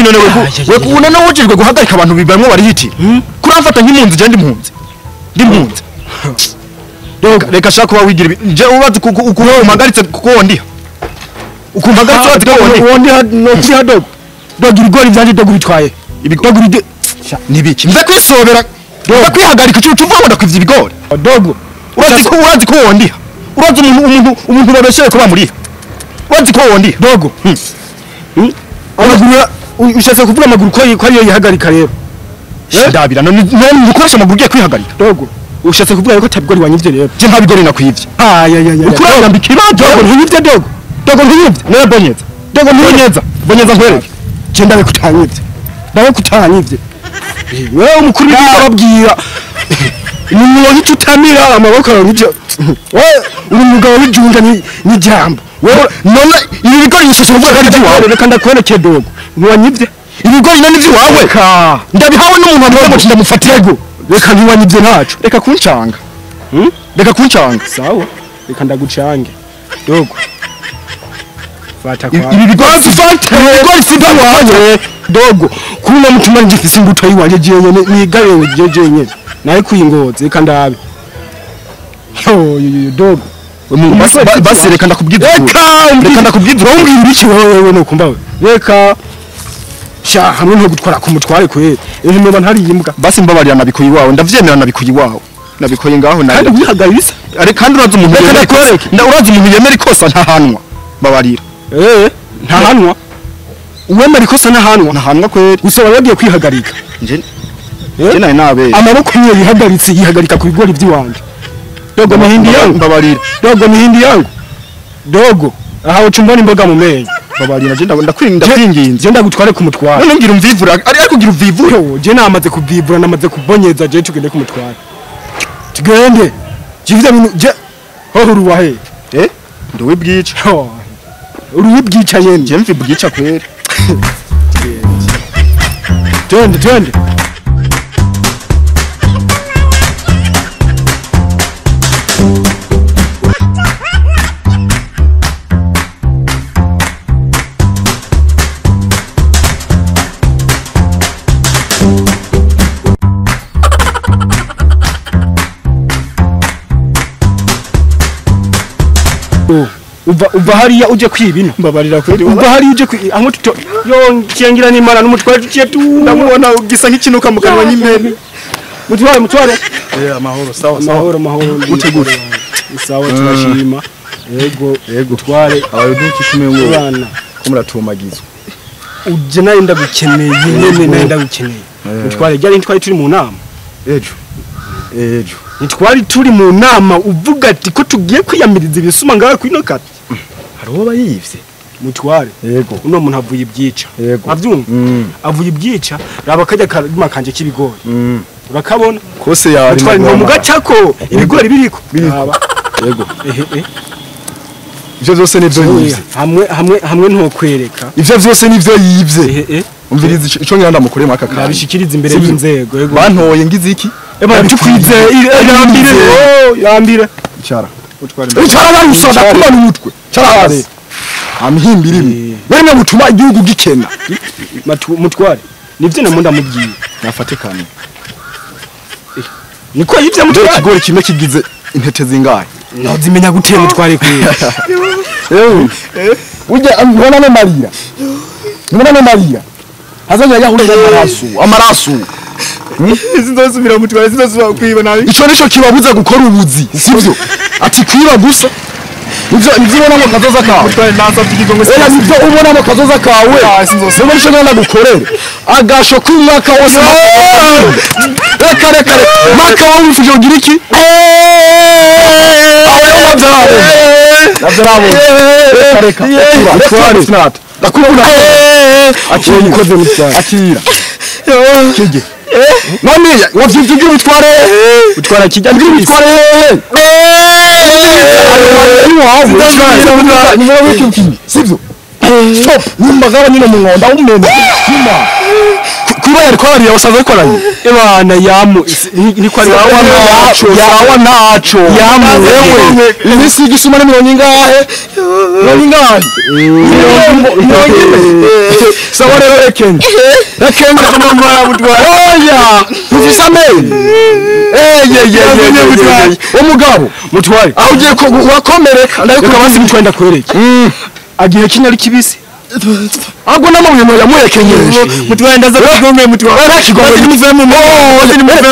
None we kubona no wujijwe guhagarika abantu bibamwe bari hiti kuramfata nk'impunzi je ndi mpunzi reka shaka kuba wigira je ubazi ukumpagaritse kuko ndiha ukumpagaritse wandi no kuri hadogo dogira igori byanje dogo bitwaye ibigori nibiki mve kwisobera dogo kwihagarika cyo uva wanda kwivya ibigori dogo urazi ko wondiha urazi umuntu babeshere ko bamuriha urazi ko wondiha dogo ushatse kuvuga amaguru ko ariyo yihagarika rero ndabira none ukoresha amaguru ugiye kwihagarika dogo ushatse kuvuga ko tabigori wanyivye rero je nta bigori nakwivye ukuranga mbikira dogo ntiyivye dogo ntiyivye none bonyeza nkwereke je ndawe kutanyivye wewe umukuru w'ababwira ni muzi tutamira amaboko arivyo uri mugabo w'ijunja ni jambo wewe none ibi bigori yisheshe uvuga ari byo reka ndakwereke dogo ntiwanyivye ibigori none ivyo wawe ndabihawe n'umuntu wamwe ngo ndamufatire go reka ntiwanyivye ntaco reka kuncanga sawa reka ndagucange dogo fata kwa ibi bigori sida wawe dogo kuna mutuma ngifise imbuto yiwanje jenyene nigarewe jenyene naye kuyingoze reka ndabe dogo basi reka ndakubwiza umbwira ibiki wewe no kumva we reka sha hamwe no gutwara ku mutware kwe ejo niba ntari imbwa basi mbabarira nabikuyi wawe ndavyemera nabikuyi wawe nabikoye ngaho naye kandi wihagarisa ari kandi urazi umuntu urazi umuntu yemera ikosa ntahanwa mbabarira ntahanwa uwemera ikosa ntahanwa kweri usaba yagiye kwihagarika nje naye nabe amaboko niyo yihagarika ku bigori by'iwanje dogo nihindi yangu mbabarira dogo nihindi yangu dogo aha ucumbona imboga mu menyo babarira je ndakwinginze je ndagutware ku mutware none ngira umvivura ari kugira uvivura je namaze kuvivura namaze kubonyeza je tugende ku mutware tugende jivye bintu je hohuru wahe ndo wibwica uri wibwica yene je mvi bwica kwere twende uva hariya uje kwibina mbabarira kweri uva hariya uje aho tuto yo kiyangira n'Imana n'umutware tuciye tu ndamubona ugisa nk'ikinuka mu kanwa ny'impene mutware amahoro sawa mahoro utegure sawa turashima yego tware abaduki kumengo bana ko muratumagizwa uje naye ndagukeneye nyene naye ndagukeneye mutware ryari ntwari turi mu nama ejo nitwari turi mu nama uvuga ati ko tugiye kwiyamiriza ibisuma ngawe kwino kati hariho bayivye mutware yego uno muntu avuye ibyica avyumva avuye ibyica raba kajya karima kanje k'ibigori urakabona kose yari mutware no mugacako ibigori biriko raba yego ivyo byose nivyo yivye hamwe nto kwereka ivyo byose nivyo yivye umviriza ico ngenda mukure mwaka kandi abishikiriza imbere y'inzego yego bantoye ngize iki tukwize yambire cyara barusoda kumana umutwe cyarahare amhimbira imwe wene mutuma igihugu gikena mutware nivyo namunda mubwiye nafatikana niko yivye mutware kigori kimwe kigize intete zingahe nazimenya gutera mutware kwe ujya mbona no Maria hazanya yahurira amaraso Sinzosubira mutware sinzosubira kwiba nabi. Ico nico kibabuza gukora ubuzi sivyo ati kwiba gusa nivyo ubona mu kazoza kawe Mutware nasavye ikigongo. Oya nivyo ubona mu kazoza kawe sinzosubira nico ngana gukorera agasho kumwaka wose reka maka wo mufije ugira iki Navyarabo reka mutware ndakubona akira ukoze mutware akira kige none wavyivugira utwara kijya ngira utware sivyo stop nimbagaba nyine mu nkonda umene kuba yariko ari yasaze koranye ibana yamu ni kwari yawa naco yamu wewe imisi gisuma ni mirongo ingahe sawa rero ekenge kumama mutwara oya mufisame umugabo mutware aho ugiye ko wakomereka ndako kabanzi mutwenda kwereke agiye kinyari kibisi agwa n'amabuye yamurekenyeje mutware ndaza kugomwe mutware nakigomwe nimuve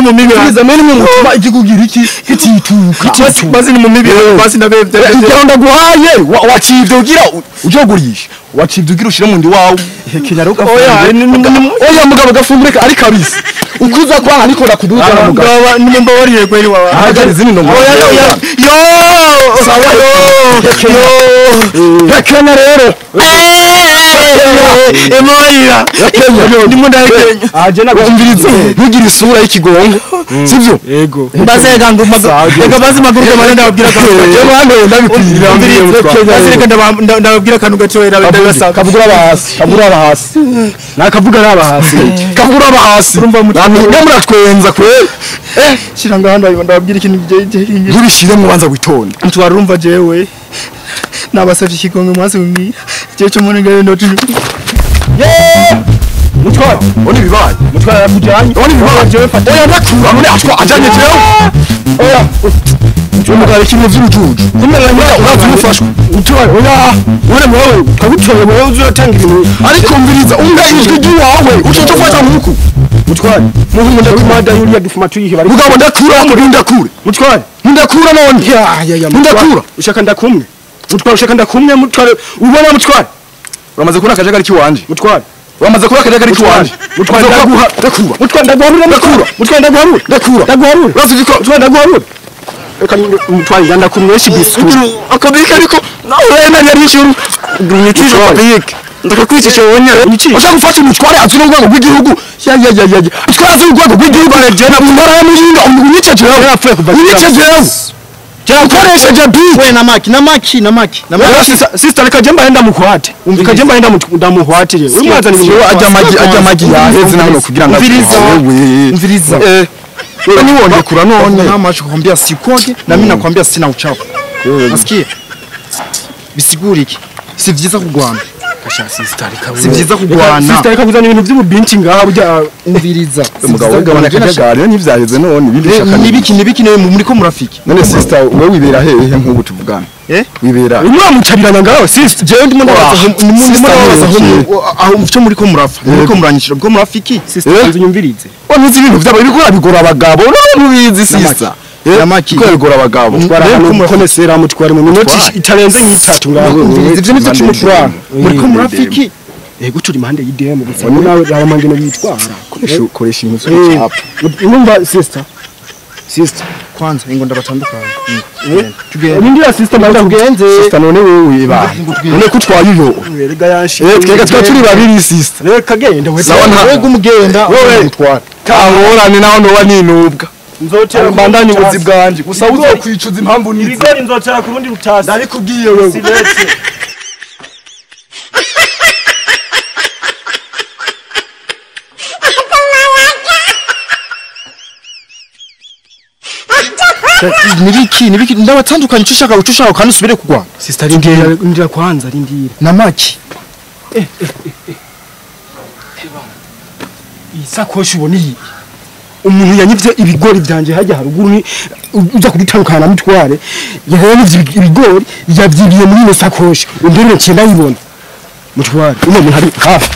mu mibi zameni mu mutuma igikugira iki kitituka basi ni mu mibi basi ndabevye ndonda guhaye wacidugira ujogurisha wacidugira ushira mu ndi wawe hekenyaro oya mugabo gafumbureka ari kabisi ukuza kwa ariko nakuduza na mugabo nimba wariye kweli wawe hagari zini ndo oya sawa hekenya rero emoira ndimo ndakenya aje nakumviriza ntugira isura y'ikigongo sivyo yego mbazega ngo ega bazi maguru y'amanda babwira ko yego hano ndabwira ndabwira kanu gatoera ndabasa kavugura abahasi nakavuga n'abahasi kavugura abahasi urumva muratwenza kwe shiranga handa ndabwira ikintu ntubishire mu banza witonda ntwarumva jewe nabasavye ikigongo mwase umira je cyo muri ngere ndo mutwara oni bibaye mutwara yakujanye oni bibaye jewe fata oya ndakura muri atwa ajanye jewe oya umugabo kimwe vy'ujuju kumenya ngo urazumufashwa mutwara oya wone mwewe kabutoye mwewe uzotanga ibintu ariko mbiriza unga ijwi ry'uwawe ucoco fata nkuku mutwara muhungu ndakumada yuri yadufuma tuyihe bari mugabo ndakura muri ndakure mutwara ndakura none ndakura ushaka ndakumwe mutwara ushaka ndakumwe mutwara ubona mutwara uramaze kubona akajagari kiwanje mutwara wamaze kubona akajagari kiwanje mutwara ndaguha ndakura mutwara ndaguharura ndakura mutwara ndaguharura uravuze ko mutwara ndaguharura reka mutwara nganda kumweshi bisu akabika ariko nawe nari ishuru nitije akabika ndakakwicisha wonya ushaka gufata umutware azuna urwego rw'igihugu ya twazi urwego rw'igihugu aragena mu ntara ya Muyinga umwice jewe yapfuye kuva Koresha jabi we na maki sister reka jemba enda mukwate umvika jemba enda ndamuhwatire uri mwaza ni ajya magi yaheze naho kugira ngo mviriza ni wonde kura none nta macho kwambia sikoge na mimi nakwambia sina uchafu nasikia bisiguriki si vyiza kugwana kasha sister reka si vyiza kugwana sister reka kuzana ibintu by'ububinci ngaha burya umviriza umugabo wegabana kajagari n'ivyaheze none nibiki muri ko murafiki none sister wewe wibera hehe nk'ubu tuvugana wibera mwamucarira ngaho sister jewe ndimo ndabaza aho mfite muri ko murafa muri ko muranyishira bwo murafiki sister unyumvirize onuzi ibintu vyabo bikora bigora abagabo nubizi sister yamaki ko bigora abagabo konesera mutware mu minoti itarenze nk'itatu ngaho ivyo nivyo cy'umutwara muri ko murafiki yego turi impande y'idem gusa nawe aramangene bitwara koresha impuzu cyapa numva sister kwanza ingo ndabatandukanye ndira sister manda kugenze sister none wewe ba none kutwayuyo rega yanshi twega turi babiri sister reka genda wewe umugenda wewe mutwara kahorane naho no waninubwa nzotera mbandanye ubuzi bwanje gusa uzokwicuza impamvu nizi ibigori nzotera ku rundi rutasi ndabikubwiye wewe nibiki ndabatandukanye ucushaka kandi usubire kugwa sister ndira kwanza rindira na maki isakoshi uboni umuntu yanyivye ibigori byanje hajya haruguru uza kudutandukana na mutware yahanyivye ibigori yavyibiye muri no sakoshi ndire cyenda yibona mutware umuntu hari hafi